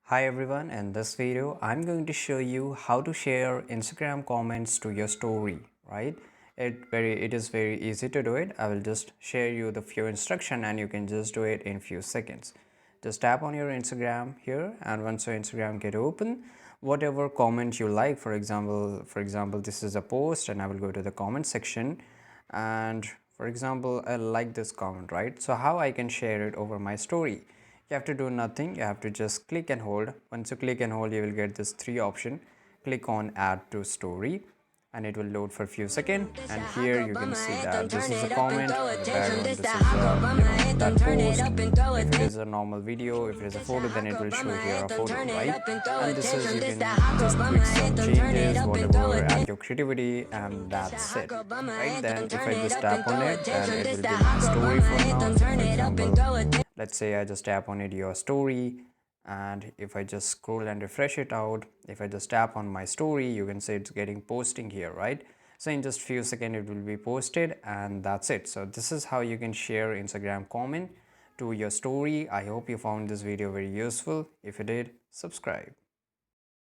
Hi everyone, in this video I'm going to show you how to share Instagram comments to your story, right? It is very easy to do it. I will just share you the few instruction and you can just do it in few seconds. Just tap on your Instagram here, and once your Instagram get open, whatever comment you like, for example this is a post and I will go to the comment section, and for example I like this comment, right? So how I can share it over my story? You have to do nothing. You have to just click and hold. Once you click and hold, you will get this three option. Click on add to story and it will load for a few seconds, and here you can see that this is a comment, the background, this is that post. If it is a normal video, if it is a photo, then it will show here a photo, right? And this is, you can just tweak some changes, whatever, add your creativity, and that's it, right? Then if I just tap on it, then it will be my story for now. So for example, let's say I just tap on it, your story, and if I just scroll and refresh it out, if I just tap on my story, you can say it's getting posting here, right? So in just few seconds it will be posted, and that's it. So this is how you can share Instagram comment to your story. I hope you found this video very useful. If you did, subscribe.